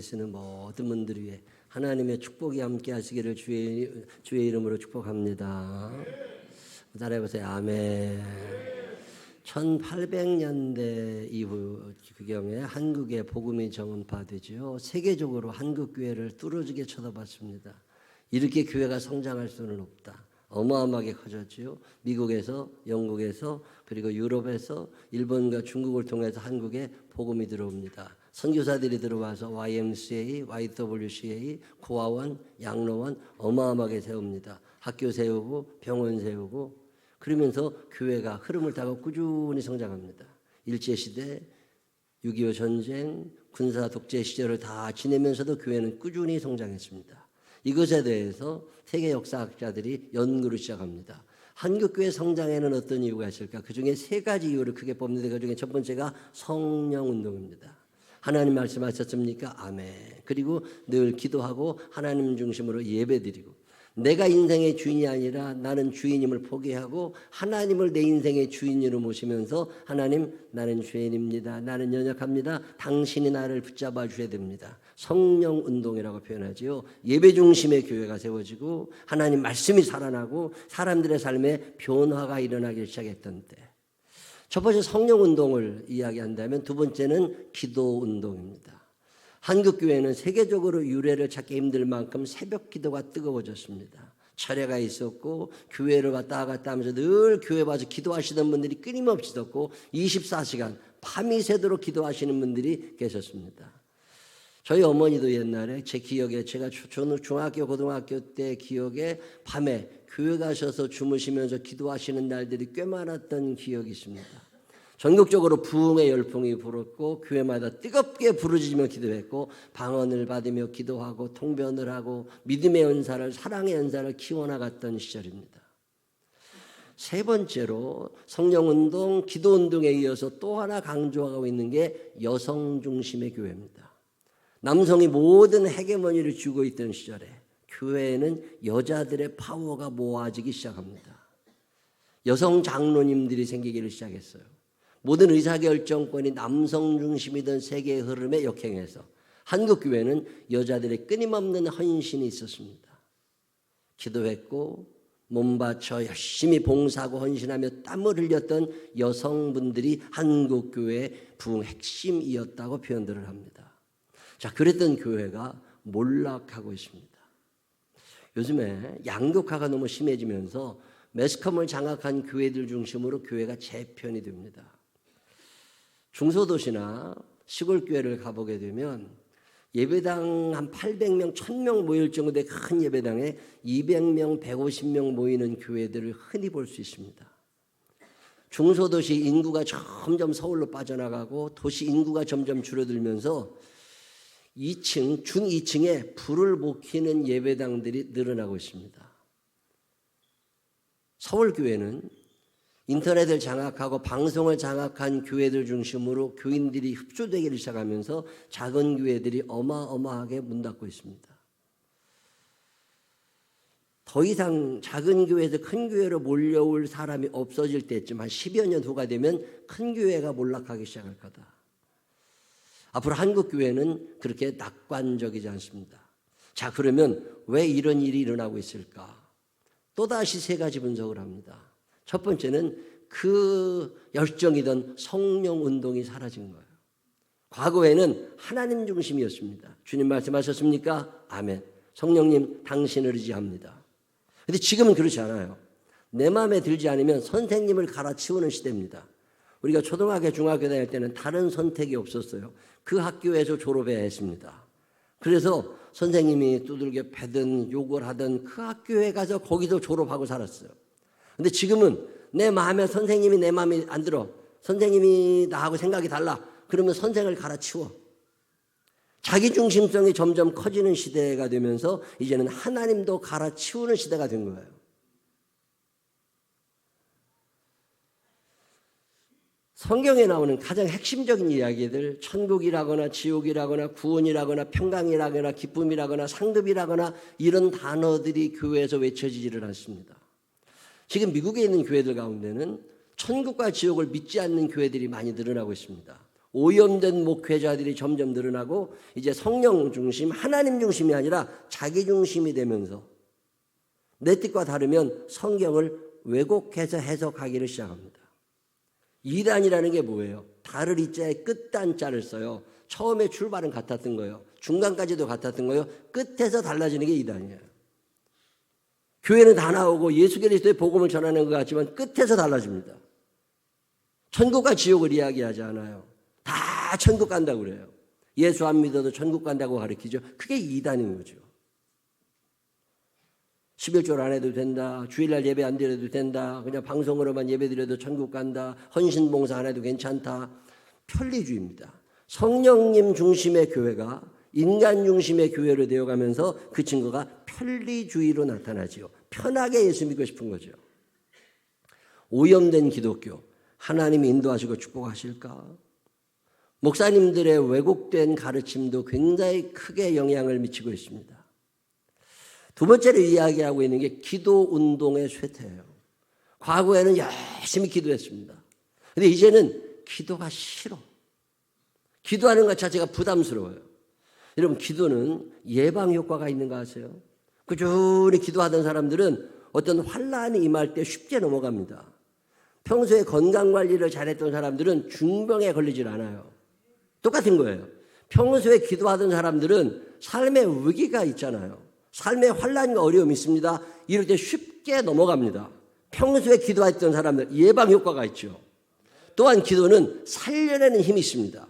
쓰는 모든 분들 위해 하나님의 축복이 함께 하시기를 주의 이름으로 축복합니다. 따라해보세요. 아멘. 1800년대 이후 그경에 한국에 복음이 전파되지요. 세계적으로 한국 교회를 뚫어지게 쳐다봤습니다. 이렇게 교회가 성장할 수는 없다. 어마어마하게 커졌지요. 미국에서, 영국에서, 그리고 유럽에서, 일본과 중국을 통해서 한국에 복음이 들어옵니다. 선교사들이 들어와서 YMCA, YWCA, 고아원, 양로원 어마어마하게 세웁니다. 학교 세우고 병원 세우고 그러면서 교회가 흐름을 타고 꾸준히 성장합니다. 일제시대, 6.25 전쟁, 군사 독재 시절을 다 지내면서도 교회는 꾸준히 성장했습니다. 이것에 대해서 세계 역사학자들이 연구를 시작합니다. 한국교회 성장에는 어떤 이유가 있을까? 그중에 세 가지 이유를 크게 뽑는데 그중에 첫 번째가 성령운동입니다. 하나님 말씀하셨습니까? 아멘. 그리고 늘 기도하고 하나님 중심으로 예배드리고 내가 인생의 주인이 아니라 나는 주인임을 포기하고 하나님을 내 인생의 주인으로 모시면서 하나님 나는 죄인입니다. 나는 연약합니다. 당신이 나를 붙잡아 주셔야 됩니다. 성령 운동이라고 표현하지요. 예배 중심의 교회가 세워지고 하나님 말씀이 살아나고 사람들의 삶에 변화가 일어나기 시작했던 때. 첫 번째 성령 운동을 이야기한다면 두 번째는 기도 운동입니다. 한국 교회는 세계적으로 유래를 찾기 힘들 만큼 새벽 기도가 뜨거워졌습니다. 철회가 있었고 교회를 왔다 갔다 하면서 늘 교회 와서 기도하시던 분들이 끊임없이 있었고 24시간 밤이 새도록 기도하시는 분들이 계셨습니다. 저희 어머니도 옛날에 제 기억에 제가 중학교 고등학교 때 기억에 밤에 교회 가셔서 주무시면서 기도하시는 날들이 꽤 많았던 기억이 있습니다. 전국적으로 부흥의 열풍이 불었고 교회마다 뜨겁게 부르짖으며 기도했고 방언을 받으며 기도하고 통변을 하고 믿음의 은사를 사랑의 은사를 키워나갔던 시절입니다. 세 번째로 성령운동, 기도운동에 이어서 또 하나 강조하고 있는 게 여성 중심의 교회입니다. 남성이 모든 헤게모니를 쥐고 있던 시절에 교회에는 여자들의 파워가 모아지기 시작합니다. 여성 장로님들이 생기기를 시작했어요. 모든 의사결정권이 남성 중심이던 세계의 흐름에 역행해서 한국 교회는 여자들의 끊임없는 헌신이 있었습니다. 기도했고 몸 바쳐 열심히 봉사하고 헌신하며 땀을 흘렸던 여성분들이 한국 교회의 부흥 핵심이었다고 표현들을 합니다. 자, 그랬던 교회가 몰락하고 있습니다. 요즘에 양극화가 너무 심해지면서 매스컴을 장악한 교회들 중심으로 교회가 재편이 됩니다. 중소도시나 시골교회를 가보게 되면 예배당 한 800명, 1000명 모일 정도의 큰 예배당에 200명, 150명 모이는 교회들을 흔히 볼 수 있습니다. 중소도시 인구가 점점 서울로 빠져나가고 도시 인구가 점점 줄어들면서 2층, 중2층에 불을 못 켜는 예배당들이 늘어나고 있습니다. 서울교회는 인터넷을 장악하고 방송을 장악한 교회들 중심으로 교인들이 흡수되기를 시작하면서 작은 교회들이 어마어마하게 문 닫고 있습니다. 더 이상 작은 교회에서 큰 교회로 몰려올 사람이 없어질 때쯤 한 10여 년 후가 되면 큰 교회가 몰락하기 시작할 거다. 앞으로 한국 교회는 그렇게 낙관적이지 않습니다. 자, 그러면 왜 이런 일이 일어나고 있을까? 또다시 세 가지 분석을 합니다. 첫 번째는 그 열정이던 성령 운동이 사라진 거예요. 과거에는 하나님 중심이었습니다. 주님 말씀하셨습니까? 아멘. 성령님 당신을 의지합니다. 그런데 지금은 그렇지 않아요. 내 마음에 들지 않으면 선생님을 갈아치우는 시대입니다. 우리가 초등학교, 중학교 다닐 때는 다른 선택이 없었어요. 그 학교에서 졸업해야 했습니다. 그래서 선생님이 두들겨 패든 욕을 하든 그 학교에 가서 거기서 졸업하고 살았어요. 근데 지금은 내 마음에 선생님이 내 마음에 안 들어. 선생님이 나하고 생각이 달라. 그러면 선생을 갈아치워. 자기중심성이 점점 커지는 시대가 되면서 이제는 하나님도 갈아치우는 시대가 된 거예요. 성경에 나오는 가장 핵심적인 이야기들, 천국이라거나 지옥이라거나 구원이라거나 평강이라거나 기쁨이라거나 상급이라거나 이런 단어들이 교회에서 외쳐지지를 않습니다. 지금 미국에 있는 교회들 가운데는 천국과 지옥을 믿지 않는 교회들이 많이 늘어나고 있습니다. 오염된 목회자들이 점점 늘어나고 이제 성령 중심, 하나님 중심이 아니라 자기 중심이 되면서 내 뜻과 다르면 성경을 왜곡해서 해석하기를 시작합니다. 이단이라는 게 뭐예요? 달을 이자에 끝단자를 써요. 처음에 출발은 같았던 거예요. 중간까지도 같았던 거예요. 끝에서 달라지는 게 이단이에요. 교회는 다 나오고 예수 그리스도의 복음을 전하는 것 같지만 끝에서 달라집니다. 천국과 지옥을 이야기하지 않아요. 다 천국 간다고 그래요. 예수 안 믿어도 천국 간다고 가르치죠. 그게 이단인 거죠. 11조를 안 해도 된다. 주일날 예배 안 드려도 된다. 그냥 방송으로만 예배 드려도 천국 간다. 헌신봉사 안 해도 괜찮다. 편리주의입니다. 성령님 중심의 교회가 인간 중심의 교회로 되어가면서 그 친구가 편리주의로 나타나지요. 편하게 예수 믿고 싶은 거죠. 오염된 기독교, 하나님이 인도하시고 축복하실까? 목사님들의 왜곡된 가르침도 굉장히 크게 영향을 미치고 있습니다. 두 번째로 이야기하고 있는 게 기도운동의 쇠퇴예요. 과거에는 열심히 기도했습니다. 근데 이제는 기도가 싫어. 기도하는 것 자체가 부담스러워요. 여러분, 기도는 예방 효과가 있는 거 아세요? 꾸준히 기도하던 사람들은 어떤 환란이 임할 때 쉽게 넘어갑니다. 평소에 건강관리를 잘했던 사람들은 중병에 걸리질 않아요. 똑같은 거예요. 평소에 기도하던 사람들은 삶의 위기가 있잖아요. 삶의 환란과 어려움이 있습니다. 이럴 때 쉽게 넘어갑니다. 평소에 기도했던 사람들 예방 효과가 있죠. 또한 기도는 살려내는 힘이 있습니다.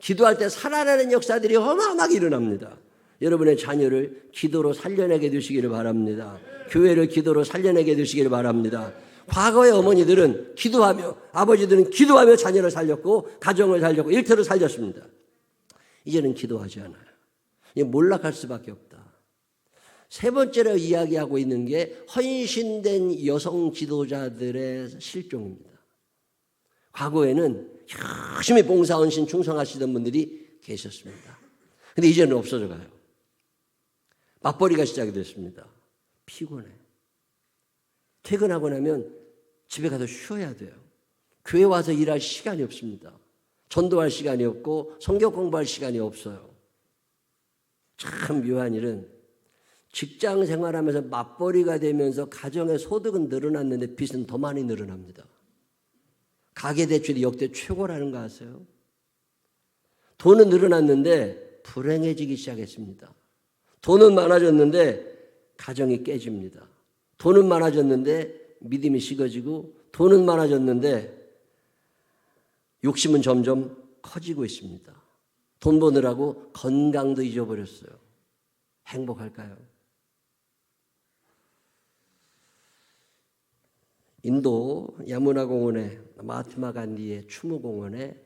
기도할 때 살아나는 역사들이 어마어마하게 일어납니다. 여러분의 자녀를 기도로 살려내게 되시기를 바랍니다. 교회를 기도로 살려내게 되시기를 바랍니다. 과거의 어머니들은 기도하며, 아버지들은 기도하며 자녀를 살렸고 가정을 살렸고 일터를 살렸습니다. 이제는 기도하지 않아요. 몰락할 수밖에 없다. 세 번째로 이야기하고 있는 게 헌신된 여성 지도자들의 실종입니다. 과거에는 열심히 봉사, 헌신, 충성하시던 분들이 계셨습니다. 근데 이제는 없어져 가요. 맞벌이가 시작이 됐습니다. 피곤해. 퇴근하고 나면 집에 가서 쉬어야 돼요. 교회 와서 일할 시간이 없습니다. 전도할 시간이 없고 성경 공부할 시간이 없어요. 참 묘한 일은 직장 생활하면서 맞벌이가 되면서 가정의 소득은 늘어났는데 빚은 더 많이 늘어납니다. 가계대출이 역대 최고라는 거 아세요? 돈은 늘어났는데 불행해지기 시작했습니다. 돈은 많아졌는데 가정이 깨집니다. 돈은 많아졌는데 믿음이 식어지고 돈은 많아졌는데 욕심은 점점 커지고 있습니다. 돈 버느라고 건강도 잊어버렸어요. 행복할까요? 인도 야무나 공원에 마하트마 간디의 추모공원에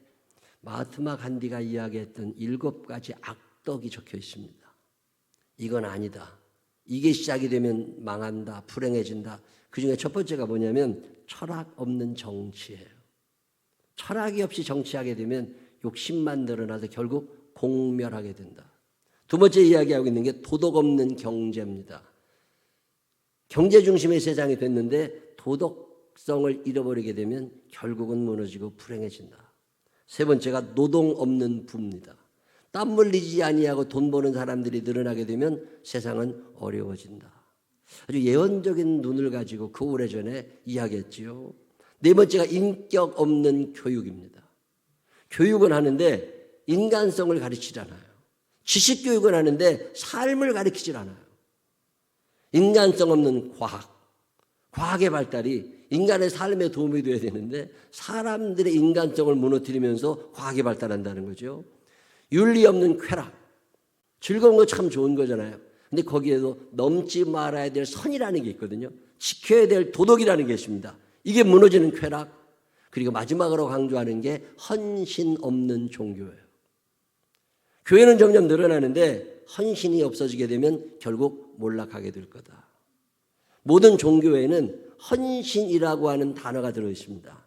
마하트마 간디가 이야기했던 7가지 악덕이 적혀 있습니다. 이건 아니다. 이게 시작이 되면 망한다. 불행해진다. 그중에 첫 번째가 뭐냐면 철학 없는 정치예요. 철학이 없이 정치하게 되면 욕심만 늘어나서 결국 공멸하게 된다. 두 번째 이야기하고 있는 게 도덕 없는 경제입니다. 경제 중심의 세상이 됐는데 도덕성을 잃어버리게 되면 결국은 무너지고 불행해진다. 세 번째가 노동 없는 부입니다. 땀 흘리지 아니하고 돈 버는 사람들이 늘어나게 되면 세상은 어려워진다. 아주 예언적인 눈을 가지고 그 오래전에 이야기했지요. 네 번째가 인격 없는 교육입니다. 교육은 하는데 인간성을 가르치지 않아요. 지식 교육은 하는데 삶을 가르치지 않아요. 인간성 없는 과학. 과학의 발달이 인간의 삶에 도움이 되어야 되는데 사람들의 인간성을 무너뜨리면서 과학이 발달한다는 거죠. 윤리 없는 쾌락. 즐거운 거 참 좋은 거잖아요. 근데 거기에도 넘지 말아야 될 선이라는 게 있거든요. 지켜야 될 도덕이라는 게 있습니다. 이게 무너지는 쾌락. 그리고 마지막으로 강조하는 게 헌신 없는 종교예요. 교회는 점점 늘어나는데 헌신이 없어지게 되면 결국 몰락하게 될 거다. 모든 종교에는 헌신이라고 하는 단어가 들어있습니다.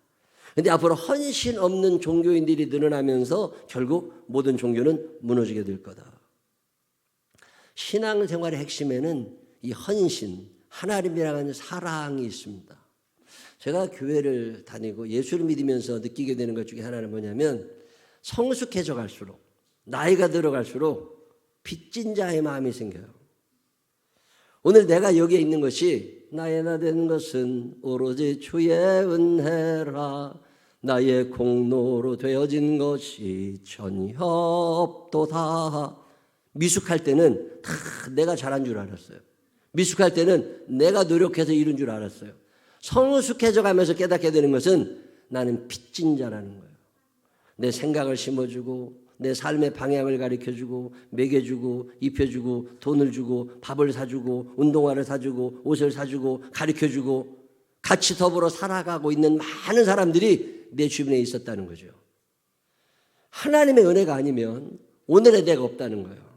그런데 앞으로 헌신 없는 종교인들이 늘어나면서 결국 모든 종교는 무너지게 될 거다. 신앙생활의 핵심에는 이 헌신, 하나님이라는 사랑이 있습니다. 제가 교회를 다니고 예수를 믿으면서 느끼게 되는 것 중에 하나는 뭐냐면 성숙해져 갈수록, 나이가 들어갈수록 빚진 자의 마음이 생겨요. 오늘 내가 여기에 있는 것이 나의 나 된 것은 오로지 주의 은혜라. 나의 공로로 되어진 것이 전혀 없도다. 미숙할 때는 다 내가 잘한 줄 알았어요. 미숙할 때는 내가 노력해서 이룬 줄 알았어요. 성숙해져 가면서 깨닫게 되는 것은 나는 빚진 자라는 거예요. 내 생각을 심어주고 내 삶의 방향을 가르쳐주고 먹여주고 입혀주고 돈을 주고 밥을 사주고 운동화를 사주고 옷을 사주고 가르쳐주고 같이 더불어 살아가고 있는 많은 사람들이 내 주변에 있었다는 거죠. 하나님의 은혜가 아니면 오늘의 내가 없다는 거예요.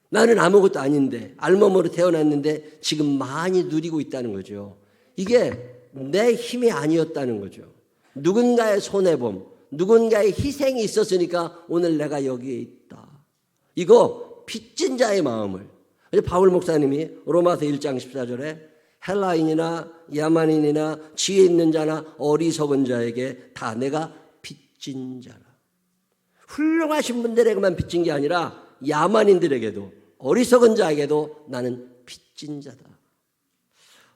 나는 아무것도 아닌데 알몸으로 태어났는데 지금 많이 누리고 있다는 거죠. 이게 내 힘이 아니었다는 거죠. 누군가의 손해봄, 누군가의 희생이 있었으니까 오늘 내가 여기에 있다. 이거 빚진 자의 마음을 바울 목사님이 로마서 1장 14절에 헬라인이나 야만인이나 지혜 있는 자나 어리석은 자에게 다 내가 빚진 자라. 훌륭하신 분들에게만 빚진 게 아니라 야만인들에게도 어리석은 자에게도 나는 빚진 자다.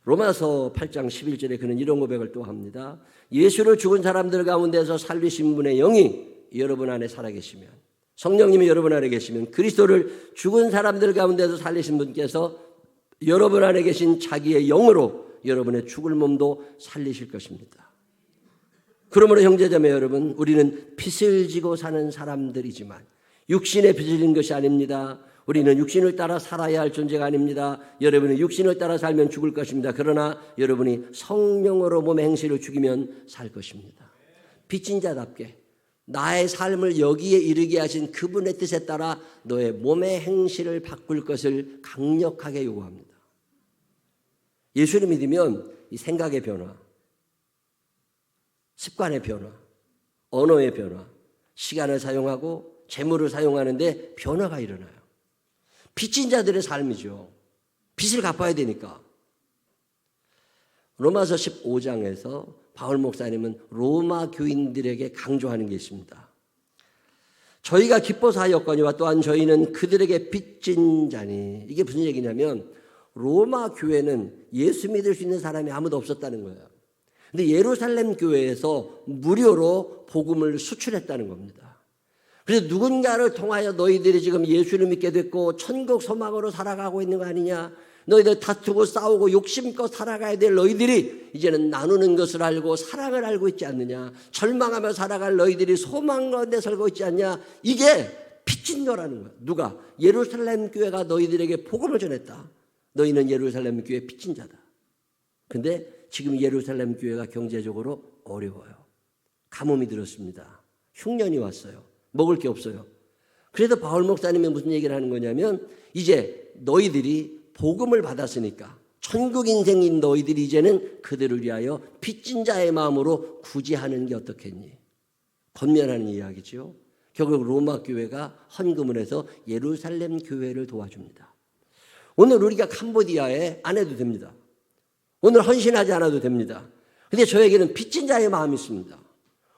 로마서 8장 11절에 그는 이런 고백을 또 합니다. 예수를 죽은 사람들 가운데서 살리신 분의 영이 여러분 안에 살아계시면, 성령님이 여러분 안에 계시면, 그리스도를 죽은 사람들 가운데서 살리신 분께서 여러분 안에 계신 자기의 영으로 여러분의 죽을 몸도 살리실 것입니다. 그러므로 형제자매 여러분, 우리는 빚을 지고 사는 사람들이지만 육신의 빚을 진 것이 아닙니다. 우리는 육신을 따라 살아야 할 존재가 아닙니다. 여러분은 육신을 따라 살면 죽을 것입니다. 그러나 여러분이 성령으로 몸의 행실을 죽이면 살 것입니다. 빚진 자답게 나의 삶을 여기에 이르게 하신 그분의 뜻에 따라 너의 몸의 행실을 바꿀 것을 강력하게 요구합니다. 예수를 믿으면 이 생각의 변화, 습관의 변화, 언어의 변화, 시간을 사용하고 재물을 사용하는데 변화가 일어나요. 빚진 자들의 삶이죠. 빚을 갚아야 되니까. 로마서 15장에서 바울 목사님은 로마 교인들에게 강조하는 게 있습니다. 저희가 기뻐서 하였거니와 또한 저희는 그들에게 빚진 자니. 이게 무슨 얘기냐면 로마 교회는 예수 믿을 수 있는 사람이 아무도 없었다는 거예요. 근데 예루살렘 교회에서 무료로 복음을 수출했다는 겁니다. 그래서 누군가를 통하여 너희들이 지금 예수를 믿게 됐고 천국 소망으로 살아가고 있는 거 아니냐, 너희들 다투고 싸우고 욕심껏 살아가야 될 너희들이 이제는 나누는 것을 알고 사랑을 알고 있지 않느냐, 절망하며 살아갈 너희들이 소망 가운데 살고 있지 않냐. 이게 빚진 거라는 거야. 누가? 예루살렘 교회가 너희들에게 복음을 전했다. 너희는 예루살렘 교회 빚진 자다. 근데 지금 예루살렘 교회가 경제적으로 어려워요. 가뭄이 들었습니다. 흉년이 왔어요. 먹을 게 없어요. 그래서 바울 목사님이 무슨 얘기를 하는 거냐면 이제 너희들이 복음을 받았으니까 천국 인생인 너희들이 이제는 그들을 위하여 빚진 자의 마음으로 구제하는 게 어떻겠니? 권면하는 이야기죠. 결국 로마 교회가 헌금을 해서 예루살렘 교회를 도와줍니다. 오늘 우리가 캄보디아에 안 해도 됩니다. 오늘 헌신하지 않아도 됩니다. 근데 저에게는 빚진 자의 마음이 있습니다.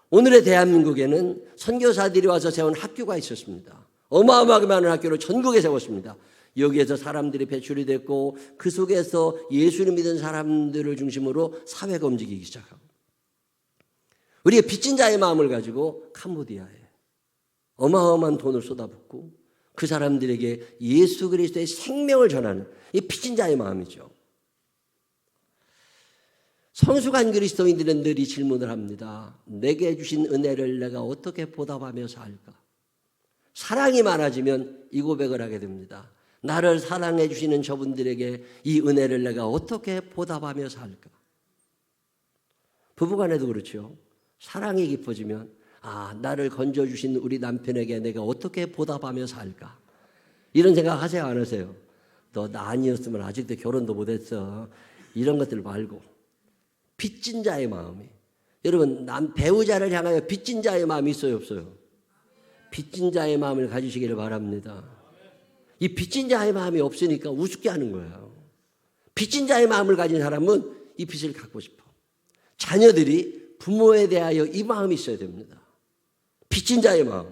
오늘의 대한민국에는 선교사들이 와서 세운 학교가 있었습니다. 어마어마하게 많은 학교를 전국에 세웠습니다. 여기에서 사람들이 배출이 됐고 그 속에서 예수를 믿은 사람들을 중심으로 사회가 움직이기 시작하고, 우리의 빚진 자의 마음을 가지고 캄보디아에 어마어마한 돈을 쏟아붓고 그 사람들에게 예수 그리스도의 생명을 전하는 이 빚진 자의 마음이죠. 성숙한 그리스도인들은 늘 이 질문을 합니다. 내게 주신 은혜를 내가 어떻게 보답하며 살까? 사랑이 많아지면 이 고백을 하게 됩니다. 나를 사랑해 주시는 저분들에게 이 은혜를 내가 어떻게 보답하며 살까? 부부간에도 그렇죠. 사랑이 깊어지면 나를 건져주신 우리 남편에게 내가 어떻게 보답하며 살까? 이런 생각 하세요, 안 하세요? 너 나 아니었으면 아직도 결혼도 못했어. 이런 것들 말고 빚진 자의 마음이, 여러분 배우자를 향하여 빚진 자의 마음이 있어요, 없어요? 빚진 자의 마음을 가지시기를 바랍니다. 이 빚진 자의 마음이 없으니까 우습게 하는 거예요. 빚진 자의 마음을 가진 사람은 이 빚을 갚고 싶어. 자녀들이 부모에 대하여 이 마음이 있어야 됩니다. 빚진 자의 마음.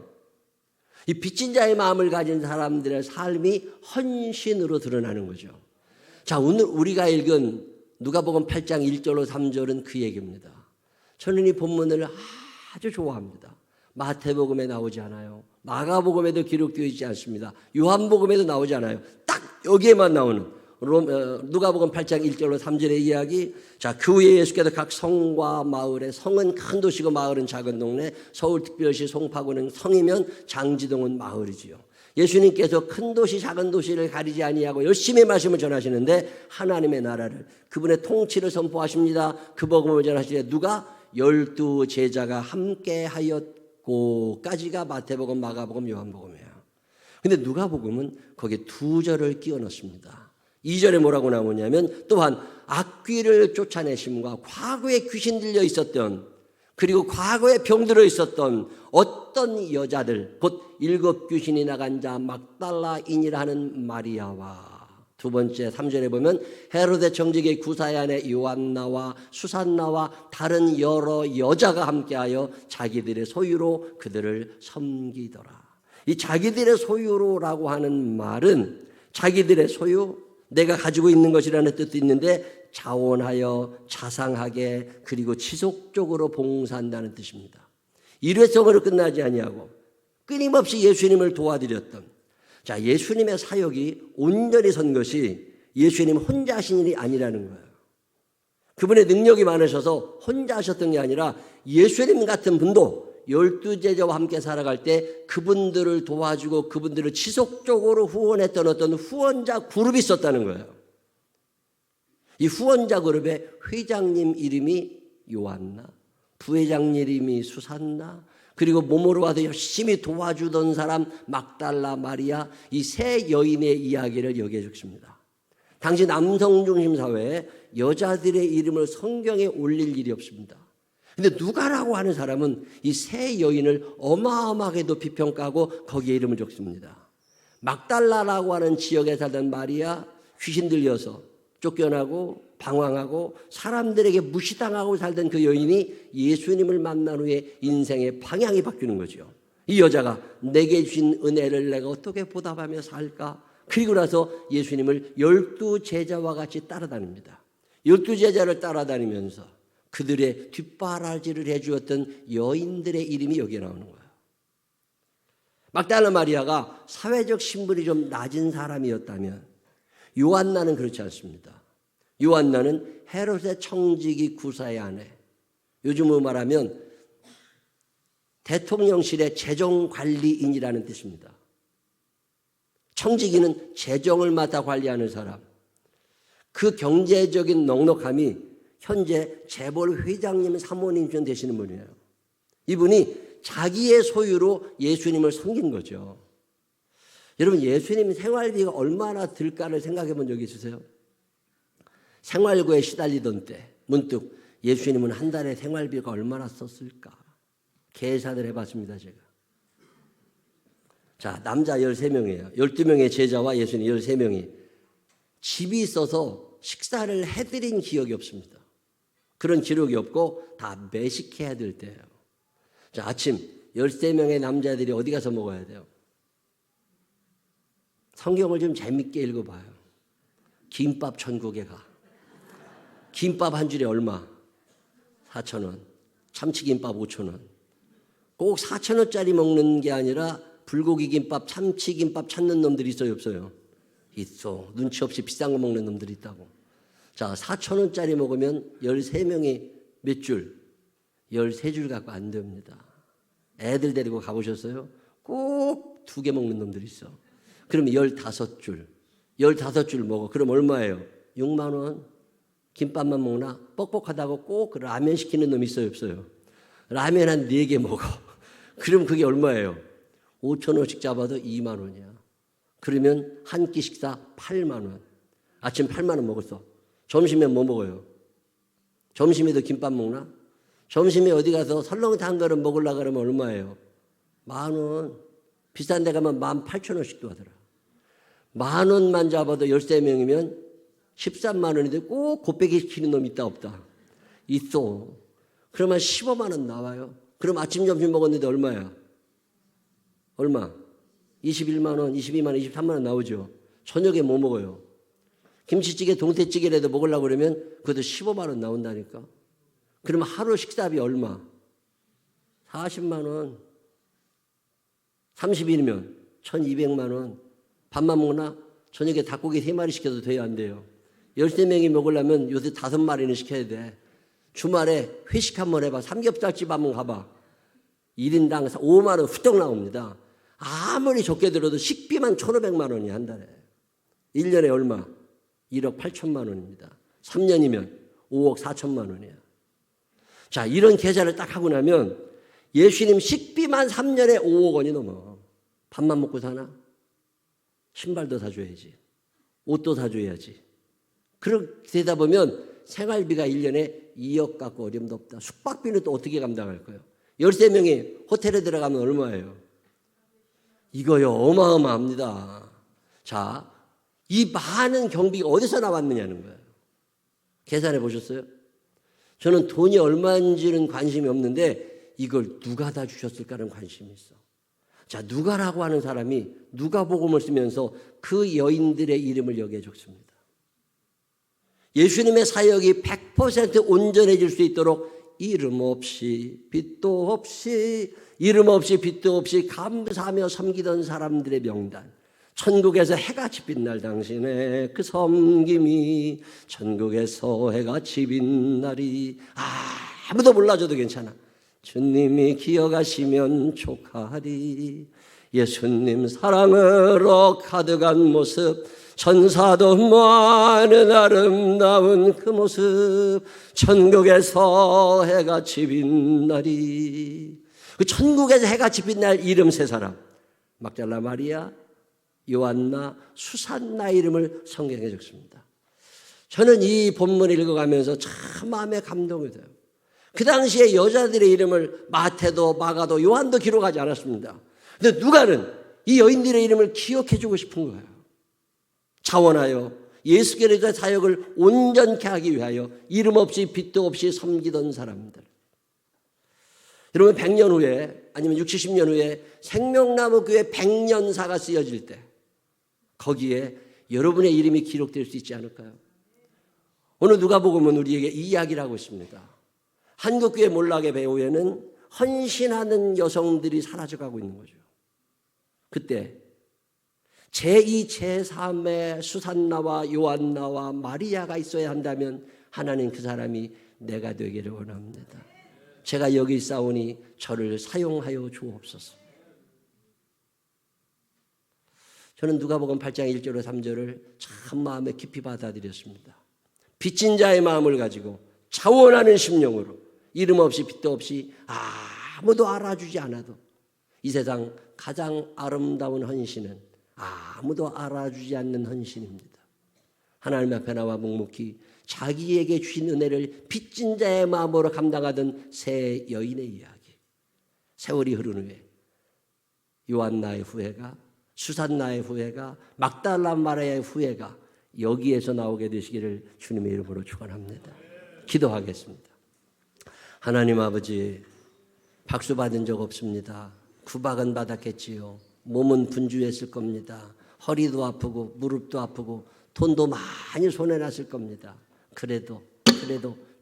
이 빚진 자의 마음을 가진 사람들의 삶이 헌신으로 드러나는 거죠. 자, 오늘 우리가 읽은 누가복음 8장 1절로 3절은 그 얘기입니다. 저는 이 본문을 아주 좋아합니다. 마태복음에 나오지 않아요. 마가복음에도 기록되어 있지 않습니다. 요한복음에도 나오지 않아요. 딱 여기에만 나오는 누가복음 8장 1절로 3절의 이야기. 자, 그 후에 예수께서 각 성과 마을에, 성은 큰 도시고 마을은 작은 동네, 서울특별시 송파구는 성이면 장지동은 마을이지요. 예수님께서 큰 도시 작은 도시를 가리지 아니하고 열심히 말씀을 전하시는데 하나님의 나라를, 그분의 통치를 선포하십니다. 그 복음을 전하시되 누가 12 제자가 함께 하였고까지가 마태복음, 마가복음, 요한복음이에요. 근데 누가복음은 거기에 2절을 끼워 넣습니다. 2절에 뭐라고 나오냐면 또한 악귀를 쫓아내심과 과거에 귀신 들려 있었던, 그리고 과거에 병들어 있었던 어떤 여자들, 곧 7 귀신이 나간 자 막달라인이라 하는 마리아와, 두 번째 3절에 보면 헤로데 청지기 구사의 아내 요한나와 수산나와 다른 여러 여자가 함께하여 자기들의 소유로 그들을 섬기더라. 이 자기들의 소유로라고 하는 말은 자기들의 소유, 내가 가지고 있는 것이라는 뜻도 있는데 자원하여 자상하게 그리고 지속적으로 봉사한다는 뜻입니다. 일회성으로 끝나지 아니하고 끊임없이 예수님을 도와드렸던, 자, 예수님의 사역이 온전히 선 것이 예수님 혼자 하신 일이 아니라는 거예요. 그분의 능력이 많으셔서 혼자 하셨던 게 아니라 예수님 같은 분도 12 제자와 함께 살아갈 때 그분들을 도와주고 그분들을 지속적으로 후원했던 어떤 후원자 그룹이 있었다는 거예요. 이 후원자 그룹의 회장님 이름이 요한나, 부회장님 이름이 수산나, 그리고 몸으로 와서 열심히 도와주던 사람 막달라 마리아, 이 세 여인의 이야기를 여기에 적습니다. 당시 남성 중심 사회에 여자들의 이름을 성경에 올릴 일이 없습니다. 근데 누가라고 하는 사람은 이 세 여인을 어마어마하게 높이 평가하고 거기에 이름을 적습니다. 막달라라고 하는 지역에 살던 마리아, 귀신 들려서 쫓겨나고 방황하고 사람들에게 무시당하고 살던 그 여인이 예수님을 만난 후에 인생의 방향이 바뀌는 거죠. 이 여자가 내게 주신 은혜를 내가 어떻게 보답하며 살까? 그리고 나서 예수님을 12 제자와 같이 따라다닙니다. 12 제자를 따라다니면서 그들의 뒷바라지를 해주었던 여인들의 이름이 여기에 나오는 거예요. 막달라 마리아가 사회적 신분이 좀 낮은 사람이었다면 요한나는 그렇지 않습니다. 요한나는 헤롯의 청지기 구사의 아내, 요즘으로 말하면 대통령실의 재정관리인이라는 뜻입니다. 청지기는 재정을 맡아 관리하는 사람. 그 경제적인 넉넉함이 현재 재벌 회장님 사모님 되시는 분이에요. 이분이 자기의 소유로 예수님을 섬긴 거죠. 여러분, 예수님 생활비가 얼마나 들까를 생각해 본 적이 있으세요? 생활고에 시달리던 때 문득 예수님은 한 달에 생활비가 얼마나 썼을까 계산을 해봤습니다. 제가. 자, 남자 13명이에요. 12명의 제자와 예수님 13명이 집이 있어서 식사를 해드린 기억이 없습니다. 그런 기록이 없고 다 매식해야 될 때예요. 자, 아침 13명의 남자들이 어디 가서 먹어야 돼요? 성경을 좀 재밌게 읽어봐요. 김밥 천국에 가. 김밥 한 줄에 얼마? 4,000원. 참치김밥 5,000원. 꼭 4,000원짜리 먹는 게 아니라 불고기 김밥, 참치김밥 찾는 놈들이 있어요, 없어요? 있어. 눈치 없이 비싼 거 먹는 놈들이 있다고. 자, 4,000원짜리 먹으면 13명이 몇 줄? 13줄 갖고 안 됩니다. 애들 데리고 가보셨어요? 꼭 2개 먹는 놈들이 있어. 그러면 15줄. 15줄 먹어. 그럼 얼마예요? 6만 원. 김밥만 먹나? 뻑뻑하다고 꼭 라면 시키는 놈 있어요, 없어요? 라면 한 4개 먹어. 그럼 그게 얼마예요? 5,000원씩 잡아도 2만 원이야. 그러면 한 끼 식사 8만 원. 아침 8만 원 먹었어. 점심에 뭐 먹어요? 점심에도 김밥 먹나? 점심에 어디 가서 설렁탕 한 그릇 먹으려고 그러면 얼마예요? 10,000원. 비싼 데 가면 18,000원씩도 하더라. 10,000원만 잡아도 13명이면 13만 원인데 꼭 곱빼기 시키는 놈 있다 없다? 있어. 그러면 15만 원 나와요. 그럼 아침 점심 먹었는데 얼마야? 얼마? 21만 원, 22만 원, 23만 원 나오죠. 저녁에 뭐 먹어요? 김치찌개, 동태찌개라도 먹으려고 그러면 그것도 15만 원 나온다니까. 그러면 하루 식사비 얼마? 40만 원. 30일이면 1200만 원. 밥만 먹나? 저녁에 닭고기 3마리 시켜도 돼요, 안 돼요? 13명이 먹으려면 요새 5마리는 시켜야 돼. 주말에 회식 한번 해봐. 삼겹살집 한번 가봐. 1인당 5만 원 훌쩍 나옵니다. 아무리 적게 들어도 식비만 1,500만 원이 한 달에. 1년에 얼마? 1억 8천만 원입니다. 3년이면 5억 4천만 원이야. 자, 이런 계산을 딱 하고 나면 예수님 식비만 3년에 5억 원이 넘어. 밥만 먹고 사나? 신발도 사줘야지. 옷도 사줘야지. 그렇게 되다 보면 생활비가 1년에 2억 갖고 어림도 없다. 숙박비는 또 어떻게 감당할 거예요? 13명이 호텔에 들어가면 얼마예요? 이거요, 어마어마합니다. 자, 이 많은 경비가 어디서 나왔느냐는 거예요. 계산해 보셨어요? 저는 돈이 얼마인지는 관심이 없는데 이걸 누가 다 주셨을까는 관심이 있어. 자, 누가라고 하는 사람이 누가복음을 쓰면서 그 여인들의 이름을 여기에 적습니다. 예수님의 사역이 100% 온전해질 수 있도록 이름 없이 빛도 없이 이름 없이 빛도 없이 감사하며 섬기던 사람들의 명단. 천국에서 해같이 빛날 당신의 그 섬김이 천국에서 해같이 빛나리. 아무도 몰라줘도 괜찮아. 주님이 기억하시면 촉하리. 예수님 사랑으로 가득한 모습, 천사도 많은 아름다운 그 모습, 천국에서 해같이 빛나리. 그 천국에서 해같이 빛날 이름 3사람, 막달라 마리아, 요한나, 수산나 이름을 성경에 적습니다. 저는 이 본문을 읽어가면서 참 마음에 감동이 돼요. 그 당시에 여자들의 이름을 마태도 마가도 요한도 기록하지 않았습니다. 근데 누가는 이 여인들의 이름을 기억해주고 싶은 거예요. 자원하여 예수 그리스도의 사역을 온전케 하기 위하여 이름 없이 빛도 없이 섬기던 사람들. 여러분 100년 후에 아니면 60, 70년 후에 생명나무 교회 100년사가 쓰여질 때 거기에 여러분의 이름이 기록될 수 있지 않을까요? 오늘 누가복음은 우리에게 이 이야기를 하고 있습니다. 한국교회 몰락의 배후에는 헌신하는 여성들이 사라져가고 있는 거죠. 그때 제2, 제3의 수산나와 요한나와 마리아가 있어야 한다면 하나님 그 사람이 내가 되기를 원합니다. 제가 여기 있사오니 저를 사용하여 주옵소서. 저는 누가복음 8장 1절로 3절을 참 마음에 깊이 받아들였습니다. 빚진 자의 마음을 가지고 자원하는 심령으로 이름 없이 빛도 없이 아무도 알아주지 않아도 이 세상 가장 아름다운 헌신은 아무도 알아주지 않는 헌신입니다. 하나님 앞에 나와 묵묵히 자기에게 주신 은혜를 빚진 자의 마음으로 감당하던 세 여인의 이야기. 세월이 흐른 후에 요한나의 후회가, 수산나의 후회가, 막달라 마리아의 후회가 여기에서 나오게 되시기를 주님의 이름으로 축원합니다. 기도하겠습니다. 하나님 아버지, 박수 받은 적 없습니다. 구박은 받았겠지요. 몸은 분주했을 겁니다. 허리도 아프고 무릎도 아프고 돈도 많이 손해났을 겁니다. 그래도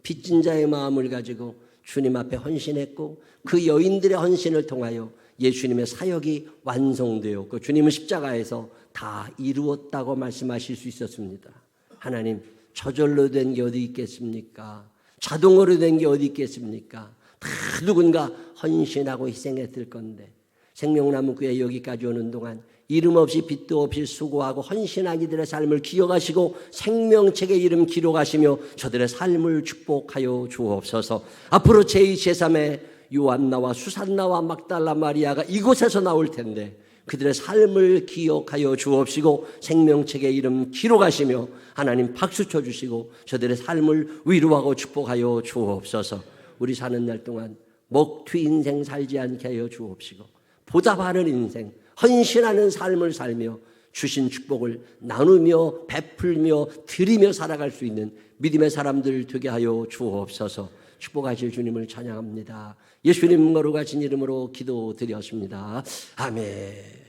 빚진 자의 마음을 가지고 주님 앞에 헌신했고 그 여인들의 헌신을 통하여 예수님의 사역이 완성되었고 주님은 십자가에서 다 이루었다고 말씀하실 수 있었습니다. 하나님, 저절로 된 게 어디 있겠습니까? 자동으로 된 게 어디 있겠습니까? 다 누군가 헌신하고 희생했을 건데 생명나무 교회 여기까지 오는 동안 이름 없이 빛도 없이 수고하고 헌신한 이들의 삶을 기억하시고 생명책에 이름 기록하시며 저들의 삶을 축복하여 주옵소서. 앞으로 제2, 제3의 요한나와 수산나와 막달라 마리아가 이곳에서 나올 텐데 그들의 삶을 기억하여 주옵시고 생명책에 이름 기록하시며 하나님 박수 쳐주시고 저들의 삶을 위로하고 축복하여 주옵소서. 우리 사는 날 동안 먹튀 인생 살지 않게 하여 주옵시고 보답하는 인생, 헌신하는 삶을 살며 주신 축복을 나누며 베풀며 드리며 살아갈 수 있는 믿음의 사람들 되게 하여 주옵소서. 축복하실 주님을 찬양합니다. 예수님 거룩하신 이름으로 기도드렸습니다. 아멘.